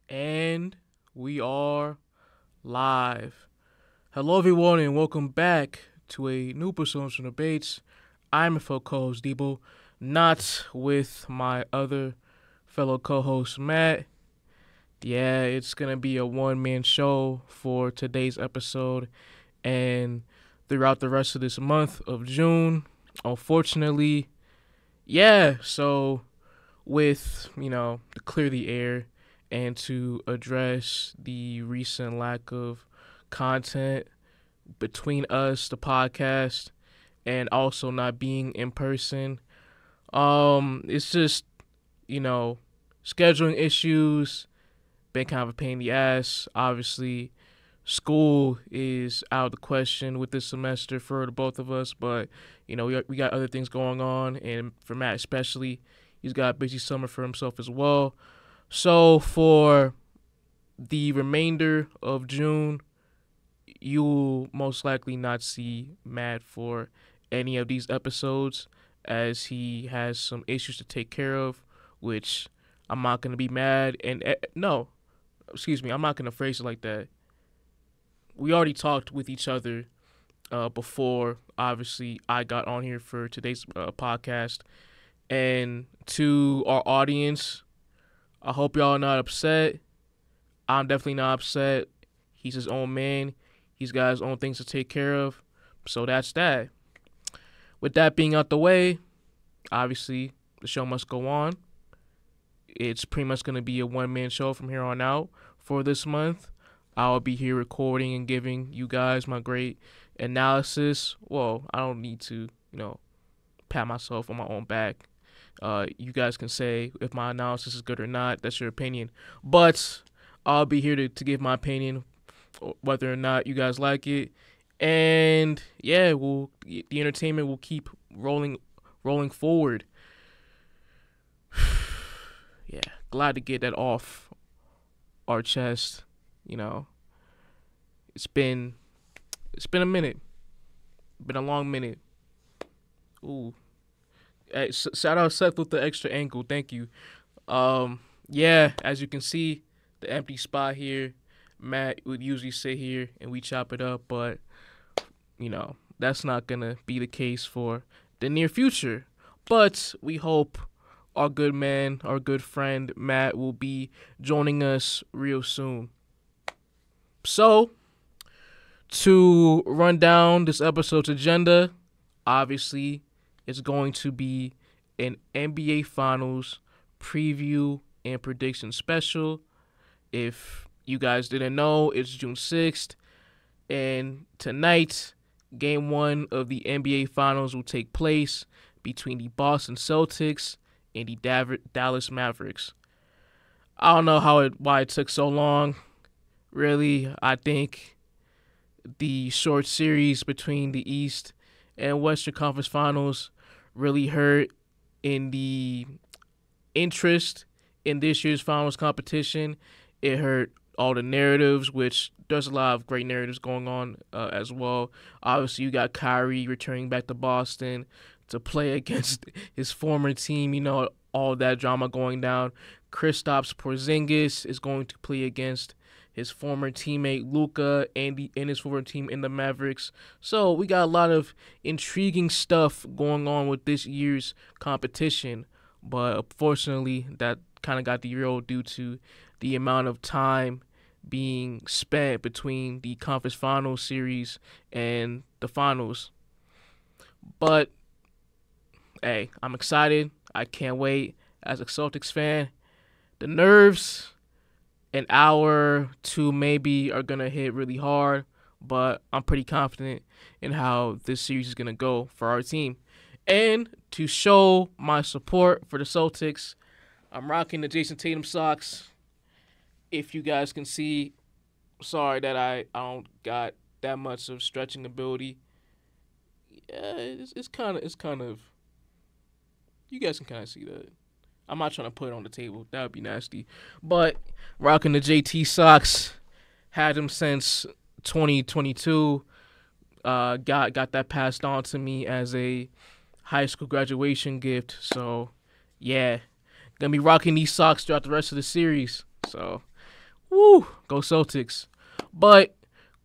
And we are live. Hello, everyone, and welcome back to a new Presumption Debates. I'm your fellow co-host Dibo, not with my other fellow co-host Matt. Yeah, it's gonna be a one-man show for today's episode, and throughout the rest of this month of June. Unfortunately, yeah. So with to clear the air and to address the recent lack of content between us, the podcast, and also not being in person. It's just you know scheduling issues. Been kind of a pain in the ass. Obviously, school is out of the question with this semester for the both of us, but we got other things going on, and for Matt especially, he's got a busy summer for himself as well. So for the remainder of June, you will most likely not see Matt for any of these episodes as he has some issues to take care of, which I'm not going to be mad. And no, excuse me, I'm not going to phrase it like that. We already talked with each other before, obviously, I got on here for today's podcast. And to our audience, I hope y'all are not upset. I'm definitely not upset. He's his own man. He's got his own things to take care of. So that's that. With that being out the way, obviously, the show must go on. It's pretty much going to be a one-man show from here on out for this month. I'll be here recording and giving you guys my great analysis. Well, I don't need to, pat myself on my own back. You guys can say if my analysis is good or not. That's your opinion. But I'll be here to give my opinion, whether or not you guys like it. And yeah, the entertainment will keep rolling forward. Yeah, glad to get that off our chest. It's been a minute. Been a long minute. Ooh. Hey, shout out Seth with the extra ankle. Thank you. Yeah, as you can see, the empty spot here. Matt would usually sit here and we chop it up, but that's not gonna be the case for the near future. But we hope our good man, our good friend Matt will be joining us real soon. So, to run down this episode's agenda, obviously, it's going to be an NBA Finals preview and prediction special. If you guys didn't know, it's June 6th. And tonight, Game 1 of the NBA Finals will take place between the Boston Celtics and the Dallas Mavericks. I don't know why it took so long. Really, I think the short series between the East and Western Conference Finals really hurt in the interest in this year's finals competition. It hurt all the narratives, which there's a lot of great narratives going on as well. Obviously, you got Kyrie returning back to Boston to play against his former team, all that drama going down. Kristaps Porzingis is going to play against his former teammate Luka and his former team in the Mavericks. So we got a lot of intriguing stuff going on with this year's competition. But unfortunately, that kind of got derailed due to the amount of time being spent between the conference finals series and the finals. But, hey, I'm excited. I can't wait. As a Celtics fan, the nerves, an hour, two maybe, are going to hit really hard, but I'm pretty confident in how this series is going to go for our team. And to show my support for the Celtics, I'm rocking the Jason Tatum socks. If you guys can see, sorry that I don't got that much of stretching ability. Yeah, it's kind of, you guys can kind of see that. I'm not trying to put it on the table. That would be nasty. But rocking the JT socks, had them since 2022. Got that passed on to me as a high school graduation gift. So, yeah, gonna be rocking these socks throughout the rest of the series. So, Woo, go Celtics. But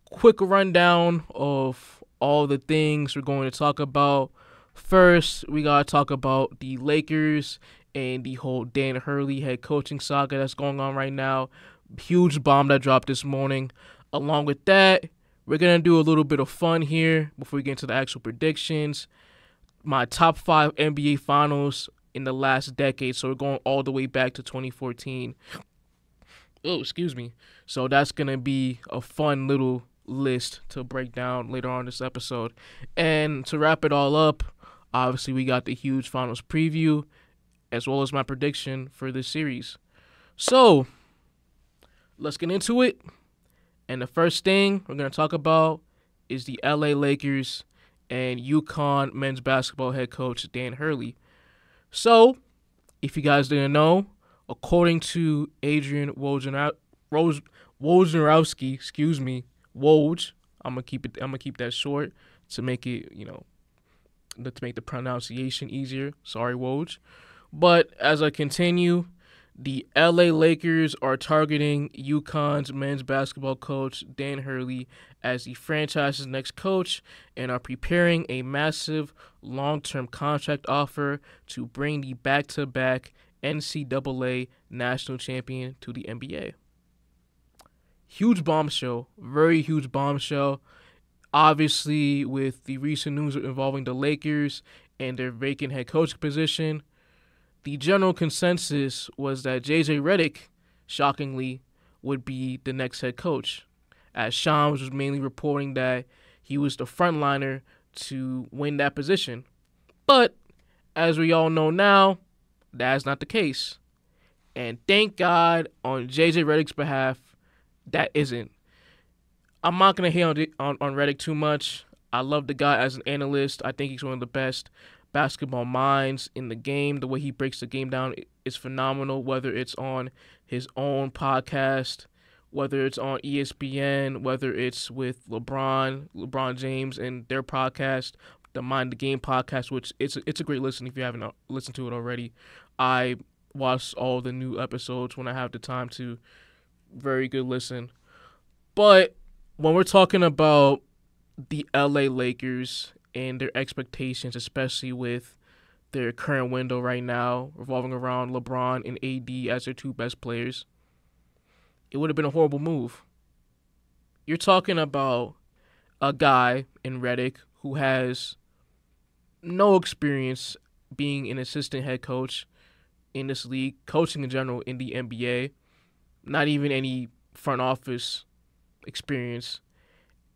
quick rundown of all the things we're going to talk about. First, we got to talk about the Lakers and the whole Dan Hurley head coaching saga that's going on right now. Huge bomb that dropped this morning. Along with that, we're going to do a little bit of fun here before we get into the actual predictions. My top 5 NBA finals in the last decade. So we're going all the way back to 2014. Oh, excuse me. So that's going to be a fun little list to break down later on this episode. And to wrap it all up, obviously we got the huge finals preview as well as my prediction for this series. So let's get into it. And the first thing we're going to talk about is the LA Lakers and UConn men's basketball head coach Dan Hurley. So, if you guys didn't know, according to Adrian Wojnarowski, Woj, I'm gonna keep that short to make it, to make the pronunciation easier. Sorry, Woj. But as I continue, the LA Lakers are targeting UConn's men's basketball coach Dan Hurley as the franchise's next coach and are preparing a massive long-term contract offer to bring the back-to-back NCAA national champion to the NBA. Huge bombshell, very huge bombshell. Obviously, with the recent news involving the Lakers and their vacant head coach position, the general consensus was that JJ Redick, shockingly, would be the next head coach, as Shams was mainly reporting that he was the frontliner to win that position. But, as we all know now, that's not the case. And thank God, on JJ Redick's behalf, that isn't. I'm not going to hate on Redick too much. I love the guy as an analyst. I think he's one of the best basketball minds in the game. The way he breaks the game down is phenomenal, whether it's on his own podcast, whether it's on ESPN, whether it's with LeBron James and their podcast, the Mind the Game podcast, which it's a great listen if you haven't listened to it already. I watch all the new episodes when I have the time to. Very good listen. But when we're talking about the LA Lakers and their expectations, especially with their current window right now, revolving around LeBron and AD as their two best players, it would have been a horrible move. You're talking about a guy in Redick who has no experience being an assistant head coach in this league, coaching in general in the NBA, not even any front office experience,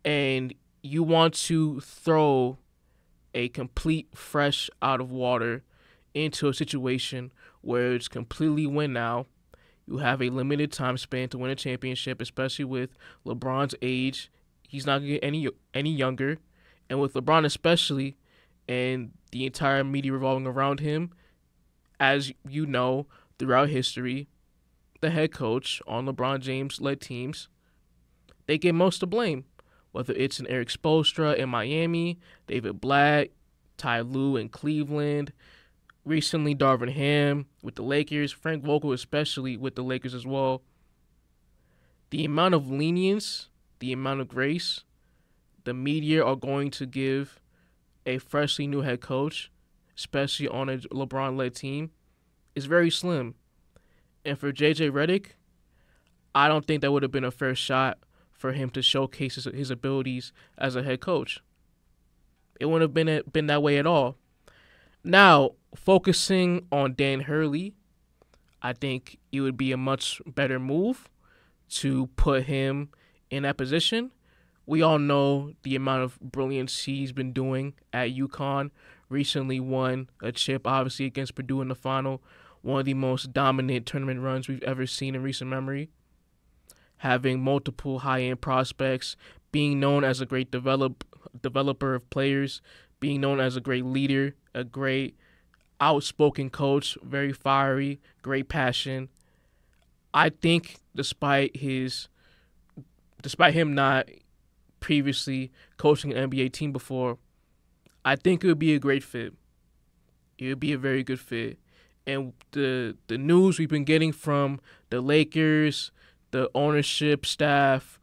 and you want to throw a complete fresh out of water into a situation where it's completely win now. You have a limited time span to win a championship, especially with LeBron's age. He's not going to get any younger. And with LeBron especially, and the entire media revolving around him, as you know, throughout history, the head coach on LeBron James-led teams, they get most to blame. Whether it's an Eric Spoelstra in Miami, David Blatt, Ty Lue in Cleveland, recently Darvin Ham with the Lakers, Frank Vogel especially with the Lakers as well. The amount of lenience, the amount of grace the media are going to give a freshly new head coach, especially on a LeBron-led team, is very slim. And for JJ Redick, I don't think that would have been a fair shot for him to showcase his abilities as a head coach. It wouldn't have been that way at all. Now, focusing on Dan Hurley, I think it would be a much better move to put him in that position. We all know the amount of brilliance he's been doing at UConn. Recently won a chip, obviously, against Purdue in the final. One of the most dominant tournament runs we've ever seen in recent memory. Having multiple high-end prospects, being known as a great developer of players, being known as a great leader, a great outspoken coach, very fiery, great passion. I think despite him not previously coaching an NBA team before, I think it would be a great fit. It would be a very good fit. And the news we've been getting from the Lakers the ownership staff,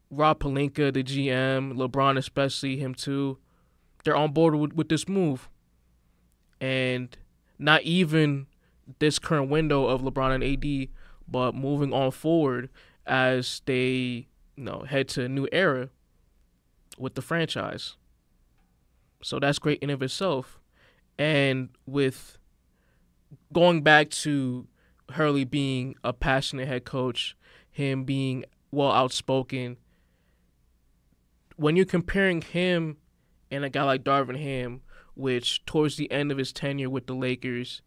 Rob Pelinka, the GM, LeBron especially, him too, they're on board with this move. And not even this current window of LeBron and AD, but moving on forward as they head to a new era with the franchise. So that's great in of itself. And with going back to Hurley being a passionate head coach, him being well outspoken, when you're comparing him and a guy like Darvin Ham, which towards the end of his tenure with the Lakers,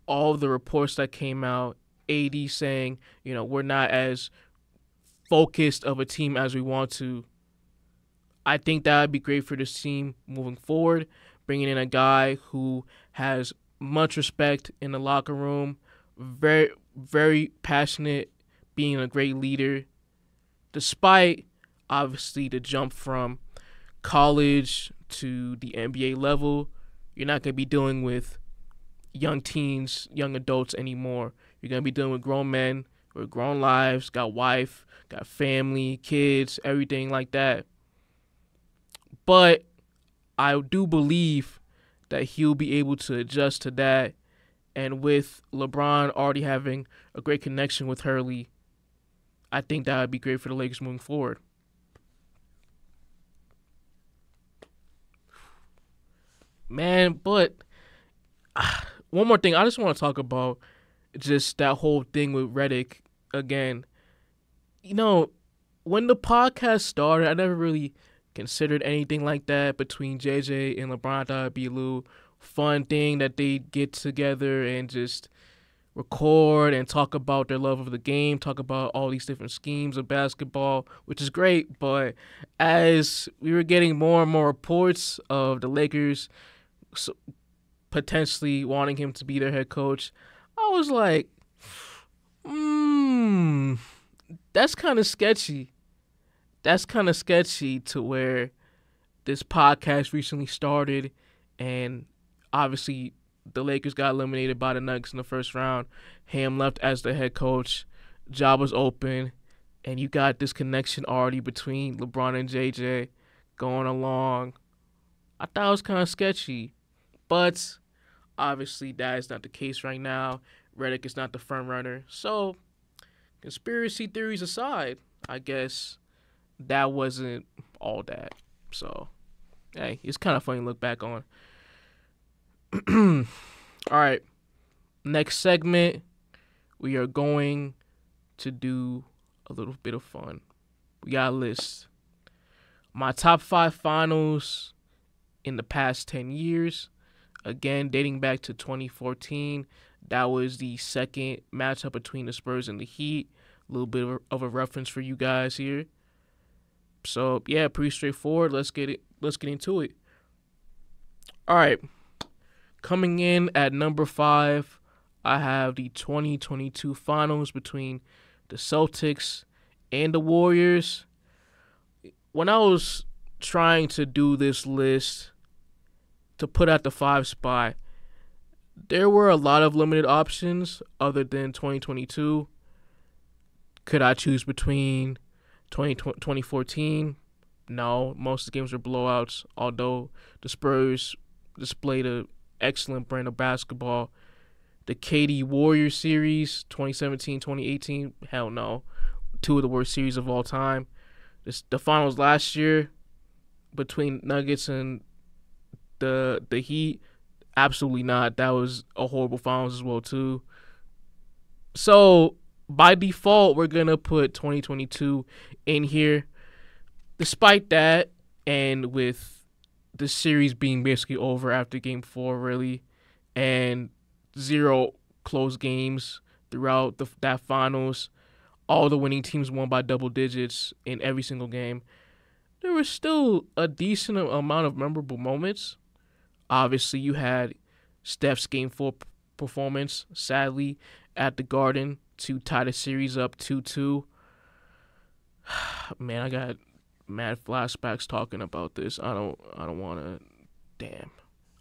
all of the reports that came out, AD saying, we're not as focused of a team as we want to. I think that would be great for this team moving forward, bringing in a guy who has much respect in the locker room, very, very passionate, being a great leader, despite obviously the jump from college to the NBA level. You're not going to be dealing with young teens, young adults anymore. You're going to be dealing with grown men with grown lives, got wife, got family, kids, everything like that. But I do believe that he'll be able to adjust to that. And with LeBron already having a great connection with Hurley, I think that would be great for the Lakers moving forward. Man, but one more thing. I just want to talk about just that whole thing with Redick again. When the podcast started, I never really considered anything like that between JJ and LeBron. I thought it'd be a little fun thing that they get together and just record and talk about their love of the game, talk about all these different schemes of basketball, which is great. But as we were getting more and more reports of the Lakers potentially wanting him to be their head coach, I was like, that's kind of sketchy. That's kind of sketchy to where this podcast recently started and obviously the Lakers got eliminated by the Nuggets in the first round. Ham left as the head coach. Job was open. And you got this connection already between LeBron and JJ going along. I thought it was kind of sketchy. But obviously that is not the case right now. Redick is not the front runner. So conspiracy theories aside, I guess that wasn't all that. So, hey, it's kind of funny to look back on. All right. Next segment, we are going to do a little bit of fun. We got a list. My top 5 finals in the past 10 years. Again, dating back to 2014. That was the second matchup between the Spurs and the Heat. A little bit of a reference for you guys here. So, yeah, pretty straightforward. Let's get into it. All right. Coming in at number 5, I have the 2022 finals between the Celtics and the Warriors. When I was trying to do this list to put at the 5 spot, there were a lot of limited options other than 2022. Could I choose between 2014? No, most of the games were blowouts, although the Spurs displayed an excellent brand of basketball. The KD Warriors series, 2017-2018, hell no. 2 of the worst series of all time. The finals last year between Nuggets and the Heat, absolutely not. That was a horrible finals as well, too. So, by default, we're going to put 2022 in here. Despite that, and with the series being basically over after Game 4, really, and 0 close games throughout that finals, all the winning teams won by double digits in every single game, there was still a decent amount of memorable moments. Obviously, you had Steph's Game 4 performance, sadly, at the Garden to tie the series up 2-2. Man, I got mad flashbacks talking about this. I don't want to. Damn.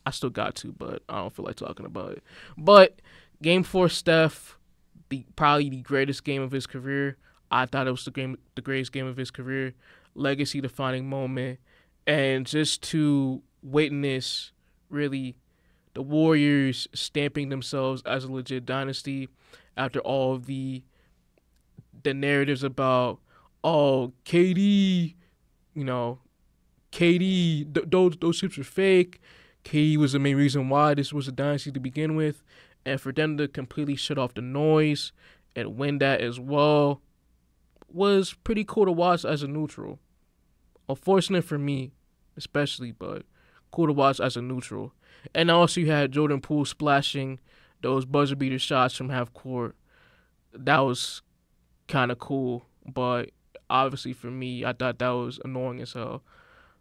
I still got to, but I don't feel like talking about it. But Game 4 Steph, probably the greatest game of his career. I thought it was the greatest game of his career, legacy defining moment, and just to witness really the Warriors stamping themselves as a legit dynasty after all of the narratives about, oh, KD, you know, those ships are fake. KD was the main reason why this was a dynasty to begin with, and for them to completely shut off the noise and win that as well was pretty cool to watch as a neutral. Unfortunate for me, especially, but cool to watch as a neutral. And also you had Jordan Poole splashing those buzzer beater shots from half court. That was kind of cool, but obviously for me, I thought that was annoying as hell.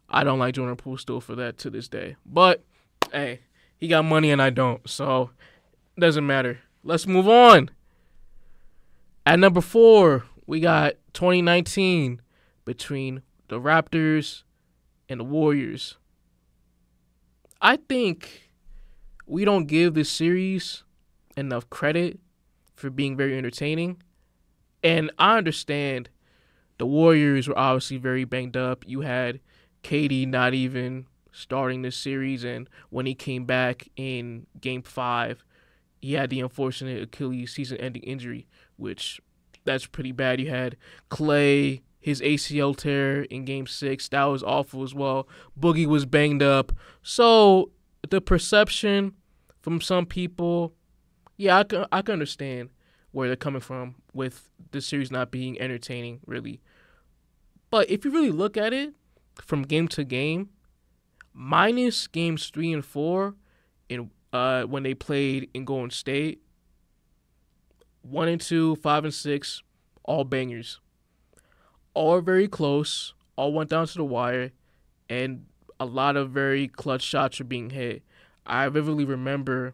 I don't like Jordan Poole still for that to this day. But, hey, he got money and I don't, so it doesn't matter. Let's move on. At number 4, we got 2019 between the Raptors and the Warriors. I think we don't give this series enough credit for being very entertaining. And I understand the Warriors were obviously very banged up. You had KD not even starting this series, and when he came back in Game 5, he had the unfortunate Achilles season-ending injury, which that's pretty bad. You had Klay, his ACL tear in Game 6. That was awful as well. Boogie was banged up. So the perception from some people, yeah, I can understand where they're coming from with the series not being entertaining, really. But if you really look at it from game to game, minus games 3 and 4 in when they played in Golden State, 1 and 2, 5 and 6, all bangers. All very close, all went down to the wire, and a lot of very clutch shots are being hit. I vividly remember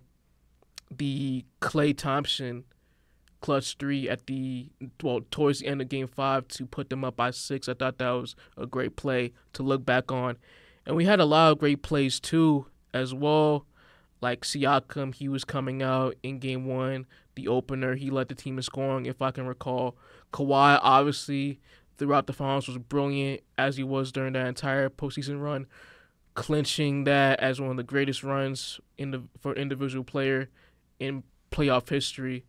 the Klay Thompson clutch 3 towards the end of Game 5 to put them up by 6. I thought that was a great play to look back on. And we had a lot of great plays too as well. Like Siakam, he was coming out in Game 1, the opener. He led the team in scoring, if I can recall. Kawhi, obviously, throughout the finals was brilliant, as he was during that entire postseason run, clinching that as one of the greatest runs for an individual player in playoff history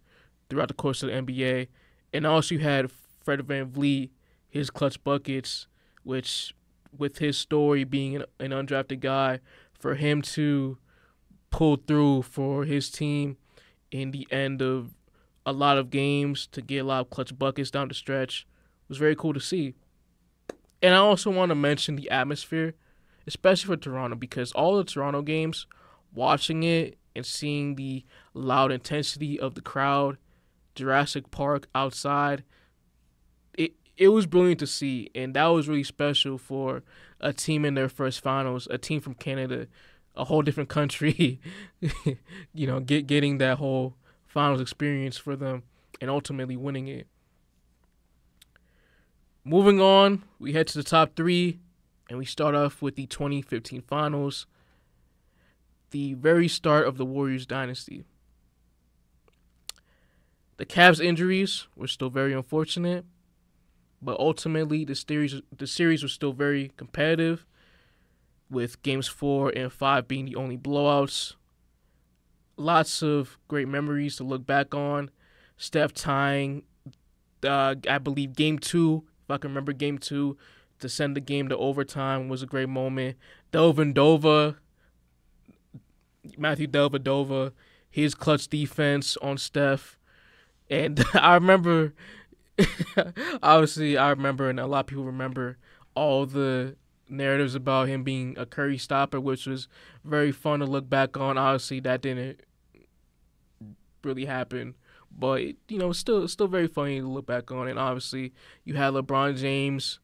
throughout the course of the NBA. And also you had Fred VanVleet, his clutch buckets, which with his story being an undrafted guy, for him to pull through for his team in the end of a lot of games to get a lot of clutch buckets down the stretch was very cool to see. And I also want to mention the atmosphere, especially for Toronto, because all the Toronto games, watching it and seeing the loud intensity of the crowd, Jurassic Park outside, it was brilliant to see, and that was really special for a team in their first finals, a team from Canada, a whole different country, getting that whole finals experience for them and ultimately winning it. Moving on, we head to the top 3, and we start off with the 2015 finals, the very start of the Warriors dynasty. The Cavs' injuries were still very unfortunate, but ultimately the series was still very competitive, with games 4 and 5 being the only blowouts. Lots of great memories to look back on. Steph tying, I believe, Game 2, if I can remember Game 2, to send the game to overtime was a great moment. Matthew Dellavedova, his clutch defense on Steph. And I remember, obviously, and a lot of people remember all the narratives about him being a Curry stopper, which was very fun to look back on. Obviously, that didn't really happen, but still very funny to look back on. And obviously, you had LeBron James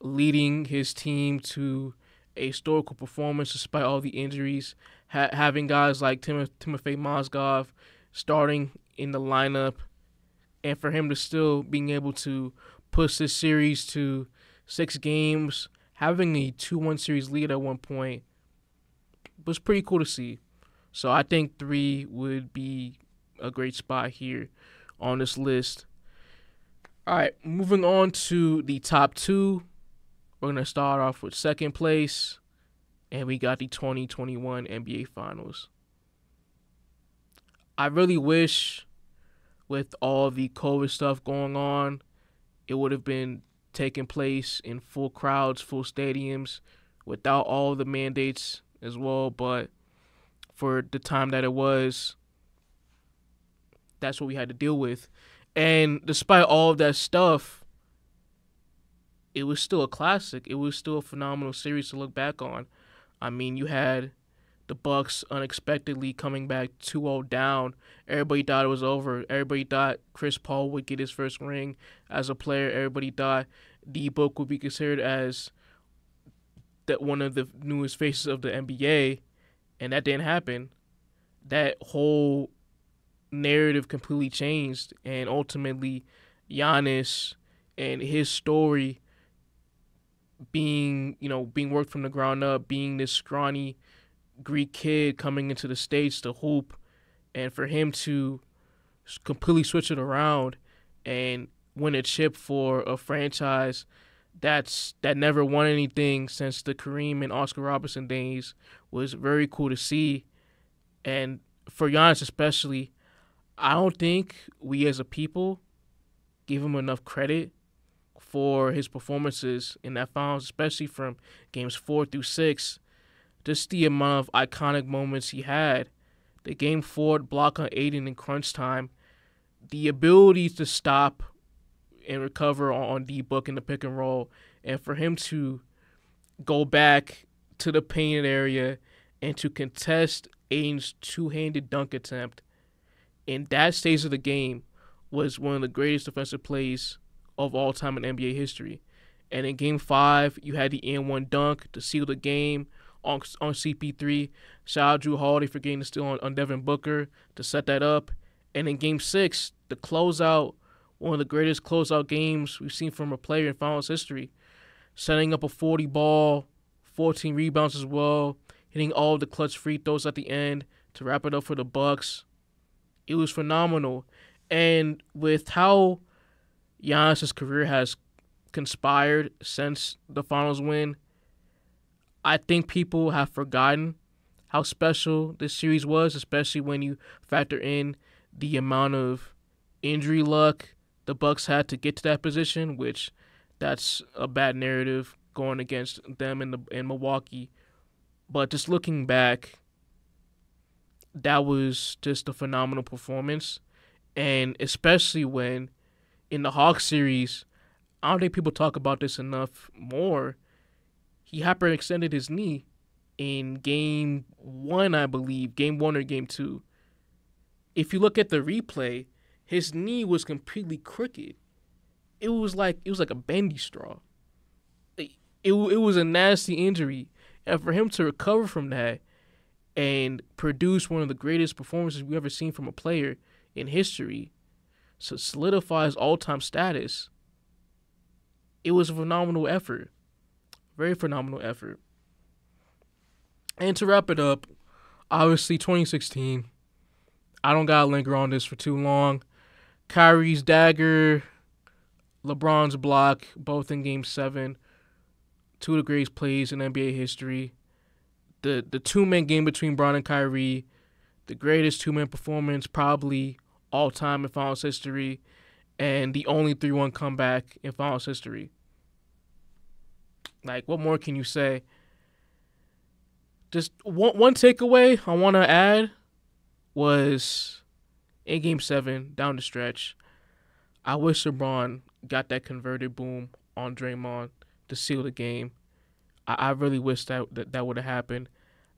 leading his team to a historical performance despite all the injuries, having guys like Timofey Mozgov starting in the lineup, and for him to still being able to push this series to 6 games, having a 2-1 series lead at one point was pretty cool to see. So I think 3 would be a great spot here on this list. All right, moving on to the top two. We're going to start off with second place, and we got the 2021 NBA Finals. I really wish, with all the COVID stuff going on, it would have been taking place in full crowds, full stadiums, without all the mandates as well. But for the time that it was, that's what we had to deal with. And despite all of that stuff, it was still a classic. It was still a phenomenal series to look back on. I mean, you had the Bucks unexpectedly coming back 2-0 down. Everybody thought it was over. Everybody thought Chris Paul would get his first ring as a player. Everybody thought Dibo would be considered as that one of the newest faces of the NBA, and that didn't happen. That whole narrative completely changed, and ultimately Giannis and his story being worked from the ground up, being this scrawny Greek kid coming into the States to hoop, and for him to completely switch it around and win a chip for a franchise that never won anything since the Kareem and Oscar Robertson days was very cool to see. And for Giannis especially, I don't think we as a people give him enough credit for his performances in that finals, especially from games 4 through 6. Just the amount of iconic moments he had. The game 4 block on Aiden in crunch time. The ability to stop and recover on D-Book in the pick and roll. And for him to go back to the painted area and to contest Aiden's two-handed dunk attempt in that stage of the game was one of the greatest defensive plays of all time in NBA history. And in game 5, you had the N1 dunk to seal the game on CP3. Shout out Drew Holiday for getting the steal on Devin Booker to set that up. And in game 6, the closeout, one of the greatest closeout games we've seen from a player in finals history. Setting up a 40 ball, 14 rebounds as well, hitting all of the clutch free throws at the end to wrap it up for the Bucks. It was phenomenal. And with how Giannis' career has conspired since the finals win, I think people have forgotten how special this series was, especially when you factor in the amount of injury luck the Bucks had to get to that position, which that's a bad narrative going against them in Milwaukee. But just looking back, that was just a phenomenal performance. And especially when in the Hawks series, I don't think people talk about this enough more. He hyperextended his knee in game 1, I believe, game 1 or game 2. If you look at the replay, his knee was completely crooked. It was like a bendy straw. It was a nasty injury, and for him to recover from that and produce one of the greatest performances we've ever seen from a player in history, so solidify his all-time status, it was a phenomenal effort. Very phenomenal effort. And to wrap it up, obviously 2016, I don't gotta linger on this for too long. Kyrie's dagger, LeBron's block, both in Game 7. Two of the greatest plays in NBA history. The two-man game between Bron and Kyrie, the greatest two-man performance probably all time in finals history, and the only 3-1 comeback in finals history. Like, what more can you say? Just one takeaway I want to add was in Game 7, down the stretch, I wish LeBron got that converted boom on Draymond to seal the game. I really wish that would have happened.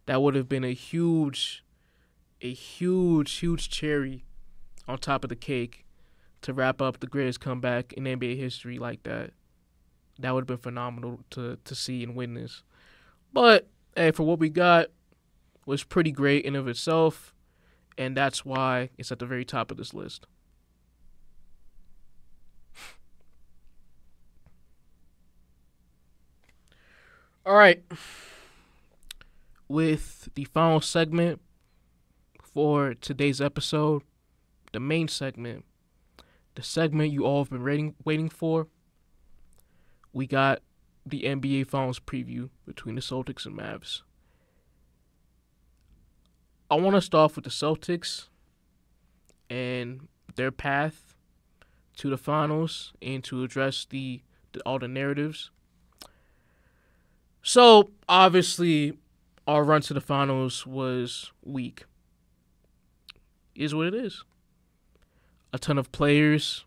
That would have been a huge cherry on top of the cake to wrap up the greatest comeback in NBA history like that. That would have been phenomenal to see and witness. But, hey, for what we got, was pretty great in of itself, and that's why it's at the very top of this list. All right. With the final segment for today's episode, the main segment, the segment you all have been waiting for. We got the NBA Finals preview between the Celtics and Mavs. I want to start off with the Celtics and their path to the finals and to address all the narratives. So, obviously, our run to the finals was weak. Is what it is. A ton of players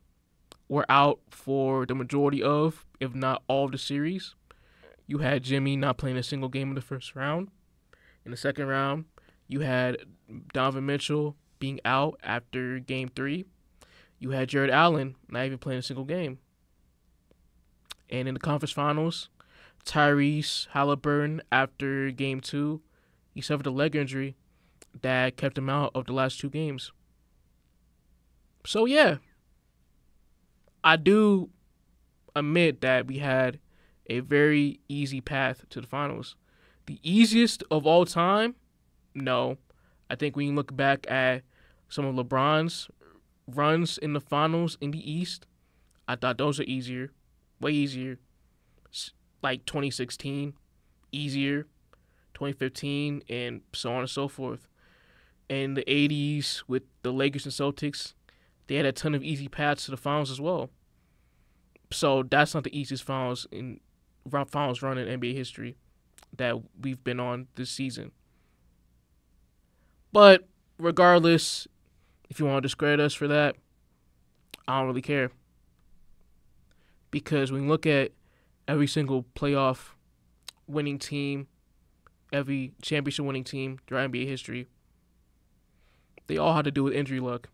were out for the majority of, if not all of the series. You had Jimmy not playing a single game in the first round. In the second round, you had Donovan Mitchell being out after Game 3. You had Jared Allen not even playing a single game. And in the conference finals, Tyrese Halliburton, after Game 2, he suffered a leg injury that kept him out of the last 2 games. So, yeah, I do admit that we had a very easy path to the finals. The easiest of all time? No. I think when you look back at some of LeBron's runs in the finals in the East, I thought those are easier. Way easier. Like 2016, easier. 2015, and so on and so forth. In the 80s with the Lakers and Celtics, they had a ton of easy paths to the finals as well. So that's not the easiest finals run in NBA history that we've been on this season. But regardless, if you want to discredit us for that, I don't really care. Because when you look at every single playoff winning team, every championship winning team throughout NBA history, they all had to do with injury luck.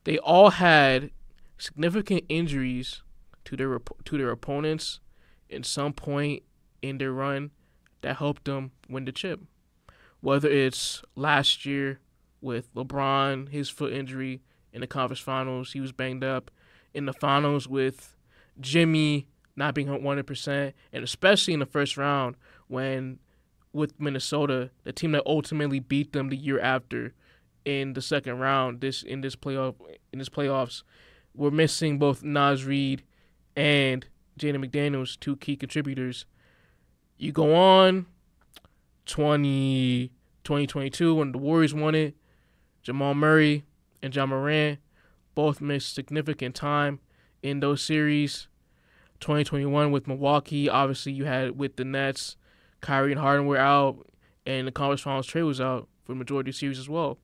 They all had significant injuries to their opponents in some point in their run that helped them win the chip. Whether it's last year with LeBron, his foot injury in the conference finals, he was banged up. In the finals with Jimmy not being 100%, and especially in the first round when with Minnesota, the team that ultimately beat them the year after in the second round, in this playoffs, we're missing both Naz Reid and Jaden McDaniels, 2 key contributors. You go on 2022 when the Warriors won it, Jamal Murray and Ja Morant both missed significant time in those series. 2021 with Milwaukee, obviously you had with the Nets, Kyrie and Harden were out, and the conference finals Trey was out for the majority of the series as well.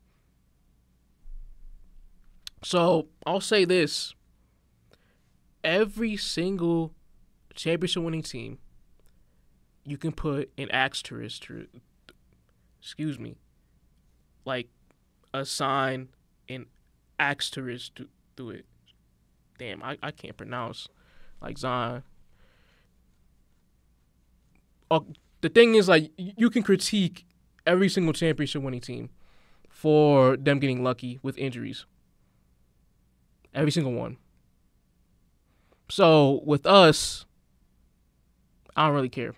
So I'll say this. Every single championship winning team, you can put an asterisk like assign an asterisk to it. Damn, I can't pronounce like Zion. Oh, the thing is, like, you can critique every single championship winning team for them getting lucky with injuries. Every single one. So, with us, I don't really care.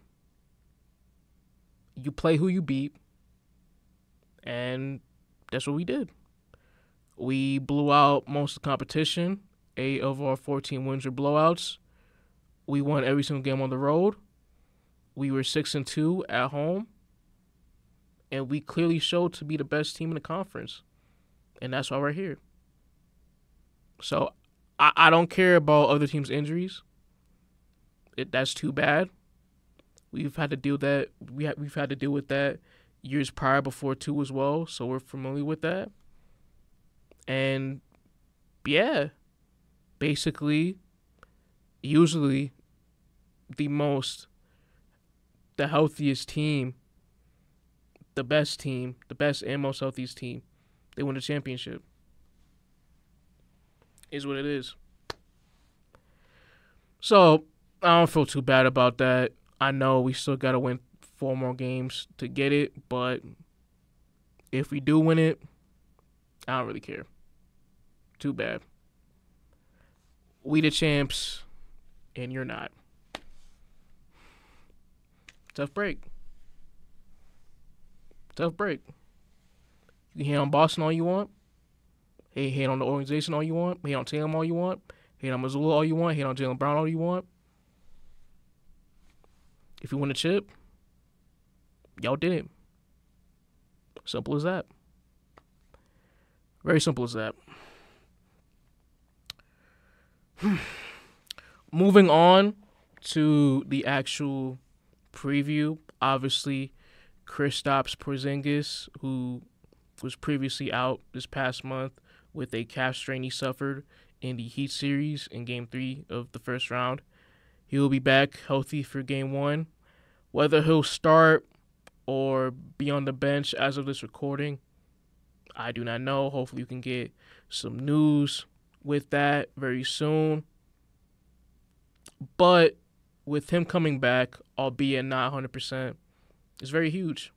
You play who you beat, and that's what we did. We blew out most of the competition. 8 of our 14 wins were blowouts. We won every single game on the road. We were 6-2 at home. And we clearly showed to be the best team in the conference. And that's why we're here. So I don't care about other teams' injuries. That's too bad. We've had to deal with that. We've had to deal with that years prior before too as well. So we're familiar with that. And yeah, basically, usually the healthiest team, the best and most healthiest team, they win the championship. Is what it is. So I don't feel too bad about that. I know we still got to win 4 more games to get it, but if we do win it, I don't really care. Too bad. We the champs, and you're not. Tough break. You can hate on Boston all you want. Hate on the organization all you want. Hate on Tatum all you want. Hate on Missoula all you want. Hate on Jaylen Brown all you want. If you win a chip, y'all did it. Simple as that. Very simple as that. Moving on to the actual preview. Obviously, Kristaps Porzingis, who was previously out this past month with a calf strain he suffered in the Heat series in Game 3 of the first round. He will be back healthy for Game 1. Whether he'll start or be on the bench as of this recording, I do not know. Hopefully you can get some news with that very soon. But with him coming back, albeit not 100%, is very huge.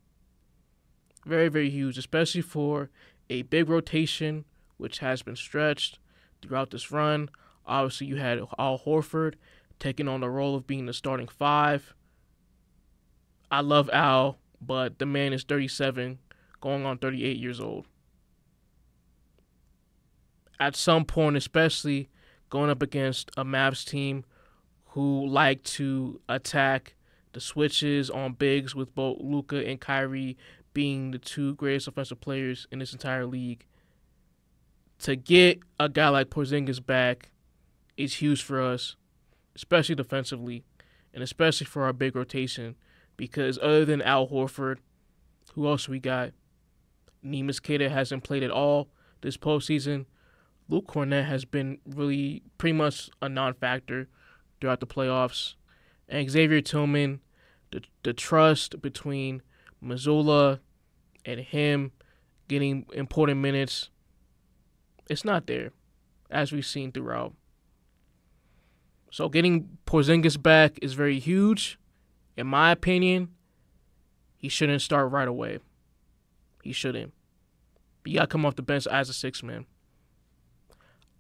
Very, very huge, especially for a big rotation, which has been stretched throughout this run. Obviously, you had Al Horford taking on the role of being the starting 5. I love Al, but the man is 37, going on 38 years old. At some point, especially going up against a Mavs team who like to attack the switches on bigs, with both Luka and Kyrie being the two greatest offensive players in this entire league, to get a guy like Porzingis back is huge for us, especially defensively, and especially for our big rotation, because other than Al Horford, who else we got? Neemias Queta hasn't played at all this postseason. Luke Kornet has been really pretty much a non-factor throughout the playoffs. And Xavier Tillman, the trust between Missoula and him getting important minutes, it's not there, as we've seen throughout. So getting Porzingis back is very huge. In my opinion, he shouldn't start right away. He shouldn't. You got to come off the bench as a 6-man.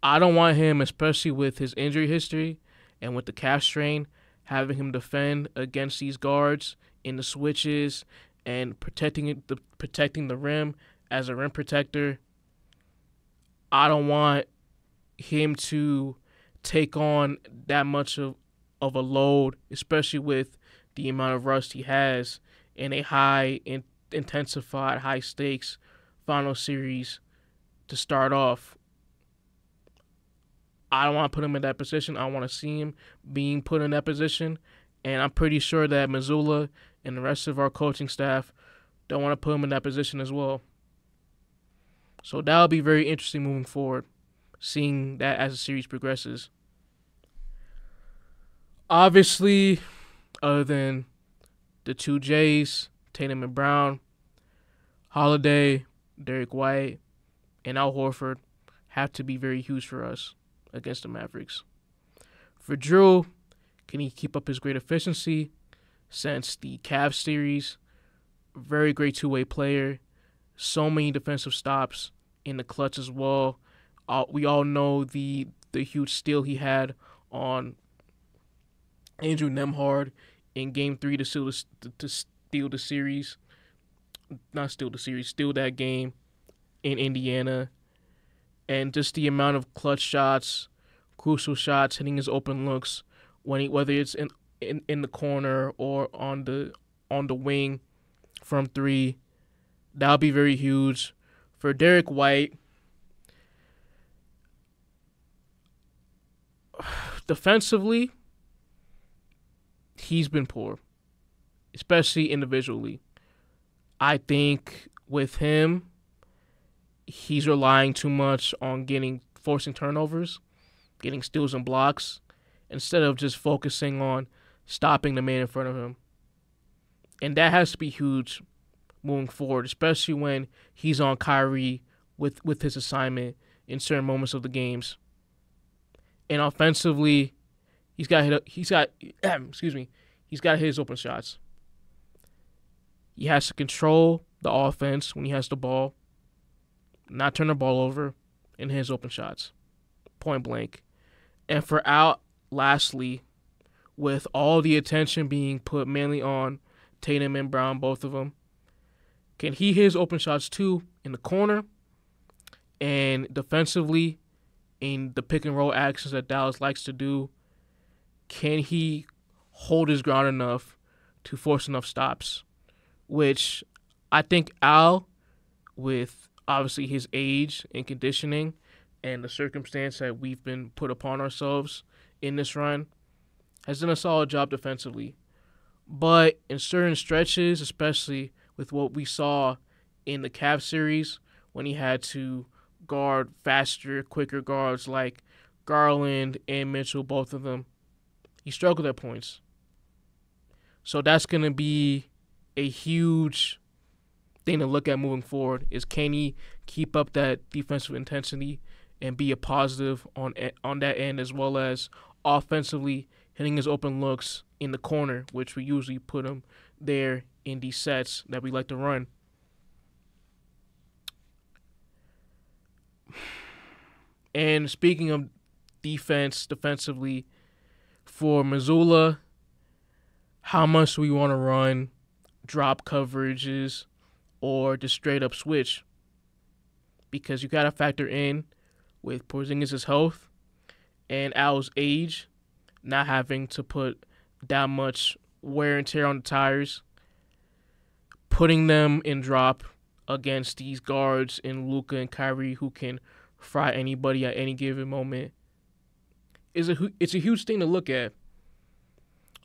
I don't want him, especially with his injury history and with the calf strain, having him defend against these guards in the switches and protecting the rim as a rim protector. I don't want him to take on that much of a load, especially with the amount of rust he has in a intensified, high-stakes final series to start off. I don't want to put him in that position. I want to see him being put in that position. And I'm pretty sure that Missoula and the rest of our coaching staff don't want to put him in that position as well. So that'll be very interesting moving forward, seeing that as the series progresses. Obviously, other than the two J's, Tatum and Brown, Holiday, Derek White, and Al Horford have to be very huge for us against the Mavericks. For Drew, can he keep up his great efficiency since the Cavs series? Very great two-way player. So many defensive stops in the clutch as well. We all know the huge steal he had on Andrew Nembhard in Game 3 to steal the series. Not steal the series, steal that game in Indiana. And just the amount of clutch shots, crucial shots, hitting his open looks, whether it's in the corner or on the wing from 3, that'll be very huge. For Derek White, defensively, he's been poor, especially individually. I think with him, he's relying too much on forcing turnovers, getting steals and blocks, instead of just focusing on stopping the man in front of him. And that has to be huge moving forward, especially when he's on Kyrie with his assignment in certain moments of the games. And offensively, he's got to hit his open shots. He has to control the offense when he has the ball, not turn the ball over, and hit his open shots, point blank. And for Al, lastly, with all the attention being put mainly on Tatum and Brown, both of them, can he hit his open shots too in the corner And defensively, in the pick and roll actions that Dallas likes to do, can he hold his ground enough to force enough stops? Which I think Al, with obviously his age and conditioning and the circumstance that we've been put upon ourselves in this run, has done a solid job defensively. But in certain stretches, especially with what we saw in the Cavs series, when he had to guard faster, quicker guards like Garland and Mitchell, both of them, he struggled at points. So that's going to be a huge thing to look at moving forward, is can he keep up that defensive intensity and be a positive on that end, as well as offensively hitting his open looks in the corner, which we usually put him there in these sets that we like to run. And speaking of defensively, for Missoula, how much do we want to run drop coverages or just straight up switch? Because you got to factor in with Porzingis' health and Al's age, not having to put that much wear and tear on the tires, putting them in drop against these guards in Luka and Kyrie who can fry anybody at any given moment, it's a huge thing to look at.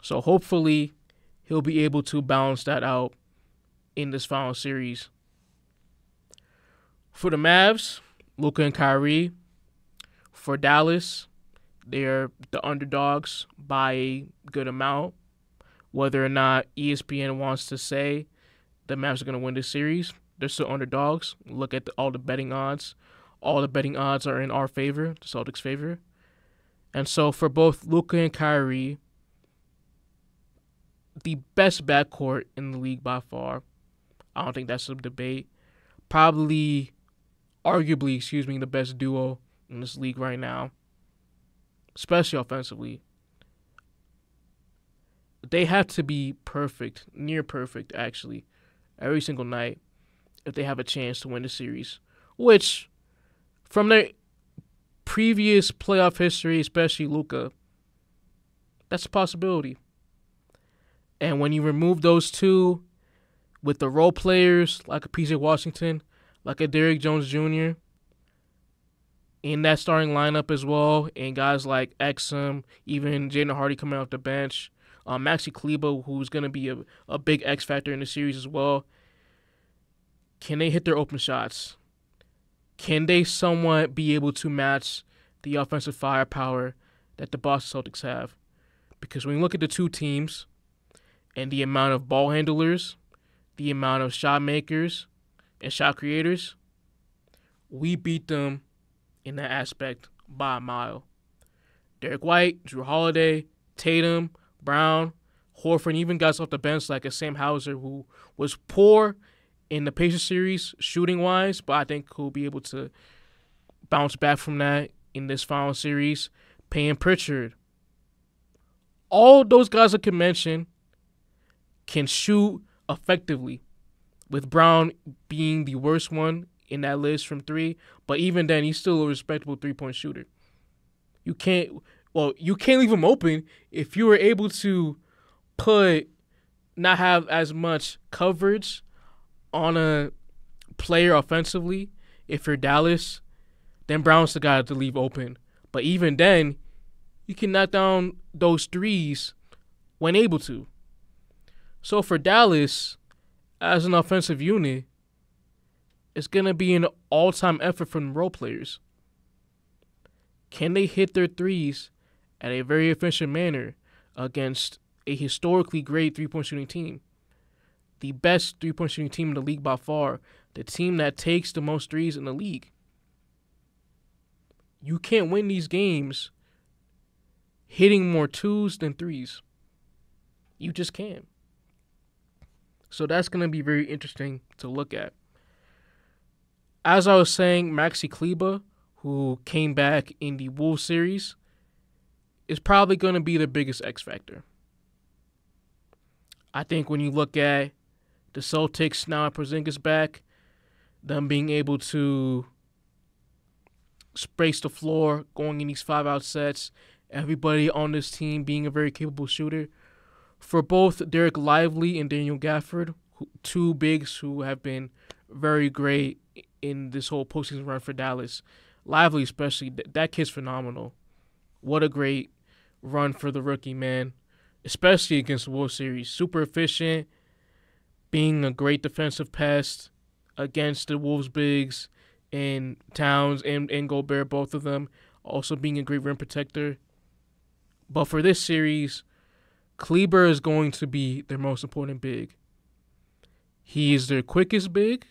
So hopefully he'll be able to balance that out in this final series. For the Mavs, Luka and Kyrie. For Dallas, they're the underdogs by a good amount. Whether or not ESPN wants to say the Mavs are going to win this series, they're still underdogs. Look at all the betting odds. All the betting odds are in our favor, the Celtics' favor. And so for both Luka and Kyrie, the best backcourt in the league by far. I don't think that's a debate. Probably, arguably, the best duo in this league right now, especially offensively. They have to be perfect, near perfect, actually, every single night if they have a chance to win the series, which, from their previous playoff history, especially Luka, that's a possibility. And when you remove those two with the role players like a PJ Washington, like a Derrick Jones Jr., in that starting lineup as well, and guys like Exum, even Jaden Hardy coming off the bench, Maxi Kleber, who's going to be a big X factor in the series as well, can they hit their open shots? Can they somewhat be able to match the offensive firepower that the Boston Celtics have? Because when you look at the two teams and the amount of ball handlers, the amount of shot makers and shot creators, we beat them in that aspect by a mile. Derek White, Drew Holiday, Tatum, Brown, Horford, and even guys off the bench like a Sam Hauser, who was poor in the Pacers series shooting-wise, but I think he'll be able to bounce back from that in this final series. Payne Pritchard. All those guys I can mention can shoot effectively, with Brown being the worst one in that list from three, but even then, he's still a respectable three-point shooter. You can't leave him open if you were able to not have as much coverage on a player offensively. If you're Dallas, then Brown's the guy to leave open. But even then, you can knock down those threes when able to. So for Dallas, as an offensive unit, it's going to be an all-time effort from role players. Can they hit their threes at a very efficient manner against a historically great three-point shooting team? The best three-point shooting team in the league by far. The team that takes the most threes in the league. You can't win these games hitting more twos than threes. You just can't. So that's going to be very interesting to look at. As I was saying, Maxi Kleber, who came back in the Wolves series, is probably going to be the biggest X factor. I think when you look at the Celtics now at Porzingis back, them being able to space the floor, going in these 5-out sets. Everybody on this team being a very capable shooter. For both Derek Lively and Daniel Gafford, two bigs who have been very great in this whole postseason run for Dallas. Lively especially, that kid's phenomenal. What a great run for the rookie, man. Especially against the World Series. Super efficient, being a great defensive pest against the Wolves bigs and Towns and Gobert, both of them. Also being a great rim protector. But for this series, Kleber is going to be their most important big. He is their quickest big.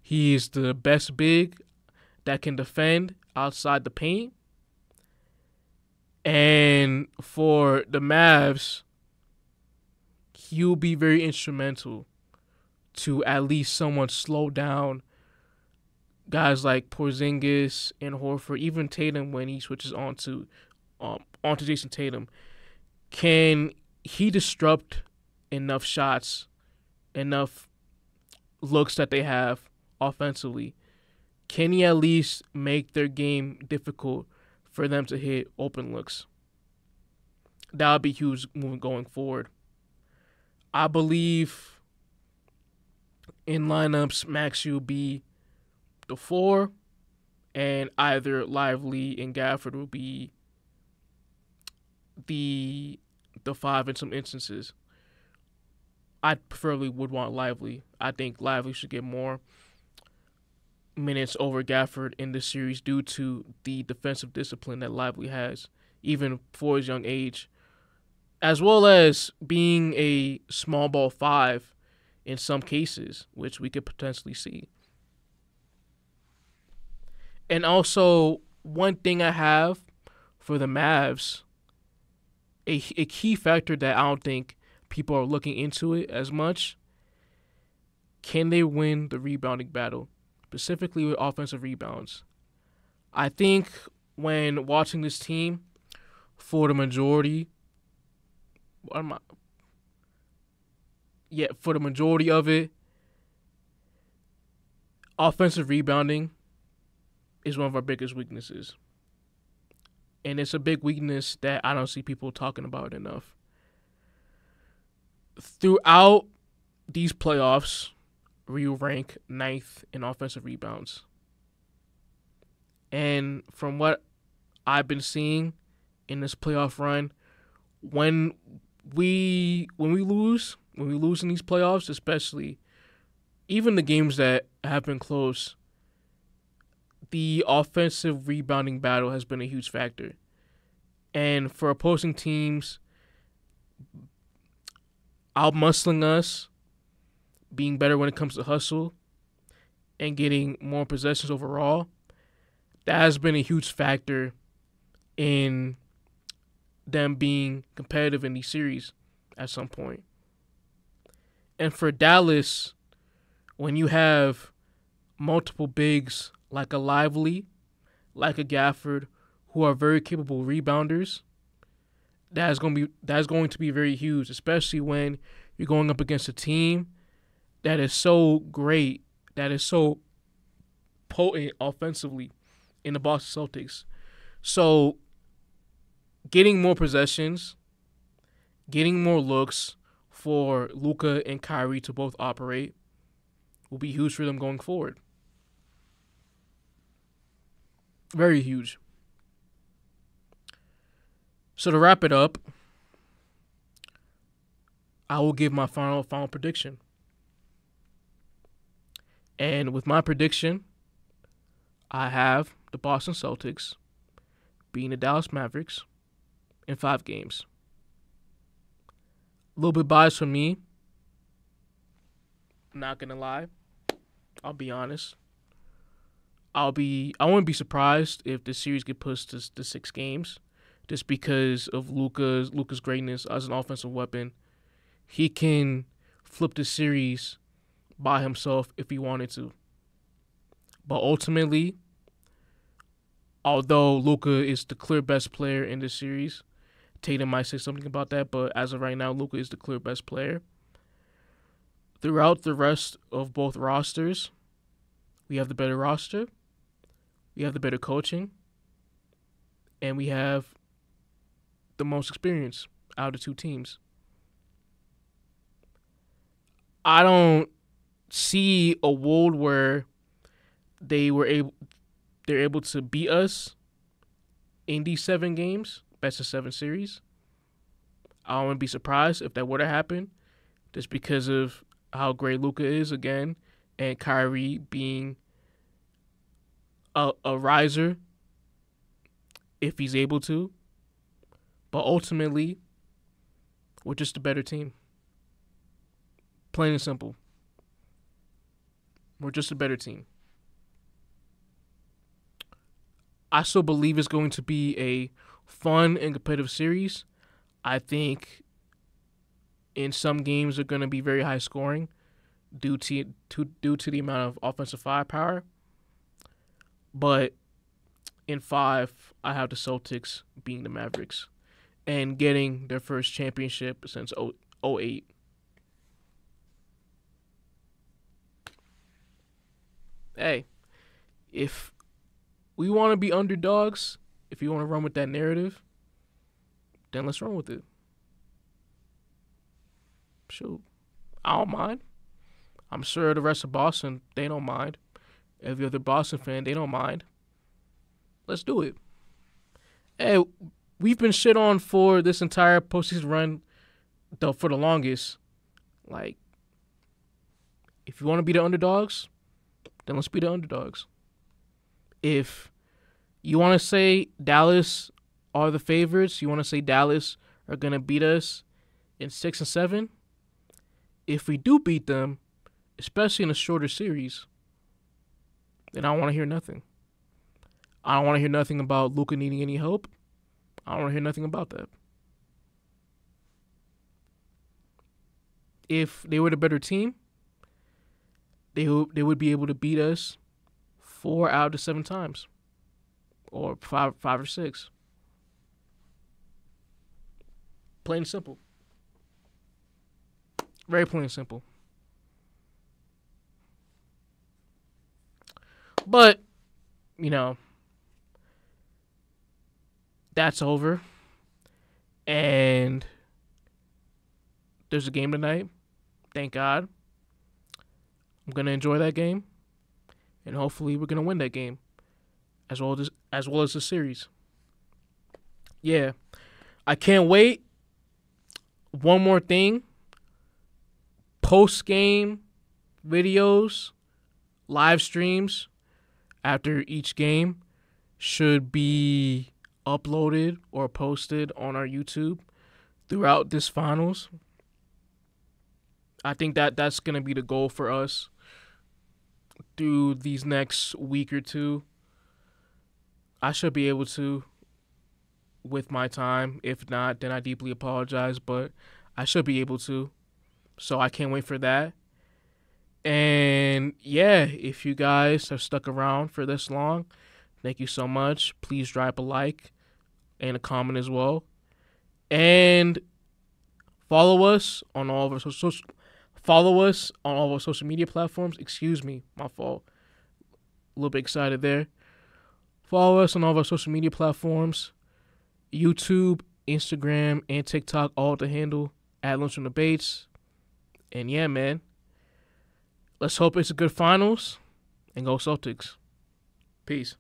He is the best big that can defend outside the paint. And for the Mavs, he'll be very instrumental to at least somewhat slow down guys like Porzingis and Horford, even Tatum when he switches onto Jason Tatum. Can he disrupt enough shots, enough looks that they have offensively? Can he at least make their game difficult for them to hit open looks? That would be huge moving going forward. I believe in lineups, Maxey will be the 4, and either Lively and Gafford will be the 5 in some instances. I preferably would want Lively. I think Lively should get more minutes over Gafford in this series due to the defensive discipline that Lively has, even for his young age, as well as being a small ball 5 in some cases, which we could potentially see. And also, one thing I have for the Mavs, a key factor that I don't think people are looking into it as much, can they win the rebounding battle, specifically with offensive rebounds? I think when watching this team, for the majority of it, offensive rebounding is one of our biggest weaknesses. And it's a big weakness that I don't see people talking about enough. Throughout these playoffs, we rank 9th in offensive rebounds. And from what I've been seeing in this playoff run, when we lose in these playoffs, especially, even the games that have been close, the offensive rebounding battle has been a huge factor. And for opposing teams out-muscling us, being better when it comes to hustle, and getting more possessions overall, that has been a huge factor in them being competitive in these series at some point. And for Dallas, when you have multiple bigs like a Lively, like a Gafford, who are very capable rebounders, that's going to be very huge, especially when you're going up against a team that is so great, that is so potent offensively in the Boston Celtics. So getting more possessions, getting more looks for Luka and Kyrie to both operate will be huge for them going forward. Very huge. So to wrap it up, I will give my final prediction. And with my prediction, I have the Boston Celtics beating the Dallas Mavericks in 5 games. A little bit biased from me. Not gonna lie. I'll be honest. I wouldn't be surprised if the series get pushed to 6 games, just because of Luka's greatness as an offensive weapon. He can flip the series by himself if he wanted to. But ultimately, although Luka is the clear best player in this series, Tatum might say something about that, but as of right now, Luka is the clear best player. Throughout the rest of both rosters, we have the better roster. we have the better coaching, and we have the most experience out of the two teams. I don't see a world where they're able to beat us in these 7 games, best of 7 series. I wouldn't be surprised if that were to happen, just because of how great Luka is again, and Kyrie being a riser if he's able to. But ultimately, we're just a better team. Plain and simple. We're just a better team. I still believe it's going to be a fun and competitive series. I think in some games they're going to be very high scoring due to the amount of offensive firepower. But in 5, I have the Celtics beating the Mavericks and getting their first championship since 2008. Hey, if we want to be underdogs, if you want to run with that narrative, then let's run with it. Shoot, I don't mind. I'm sure the rest of Boston, they don't mind. Every other Boston fan, they don't mind. Let's do it. Hey, we've been shit on for this entire postseason run, though, for the longest. Like, if you want to be the underdogs, then let's be the underdogs. If you want to say Dallas are the favorites, you want to say Dallas are going to beat us in 6 and 7, if we do beat them, especially in a shorter series, then I don't want to hear nothing. I don't want to hear nothing about Luka needing any help. I don't want to hear nothing about that. If they were the better team, they would be able to beat us 4 out of the 7 times, or 5 or 6. Plain and simple. Very plain and simple. But, you know, that's over. And there's a game tonight. Thank God. I'm going to enjoy that game. And hopefully we're going to win that game. As well as the series. Yeah. I can't wait. One more thing. Post-game videos, live streams after each game should be uploaded or posted on our YouTube throughout this finals. I think that's going to be the goal for us through these next week or two. I should be able to with my time. If not, then I deeply apologize, but I should be able to. So I can't wait for that. And yeah, if you guys have stuck around for this long, thank you so much. Please drop a like and a comment as well. And follow us on all of our social media platforms. Excuse me, my fault. A little bit excited there. Follow us on all of our social media platforms. YouTube, Instagram, and TikTok, all at the handle @Lunch Debates. And yeah, man, let's hope it's a good finals and go Celtics. Peace.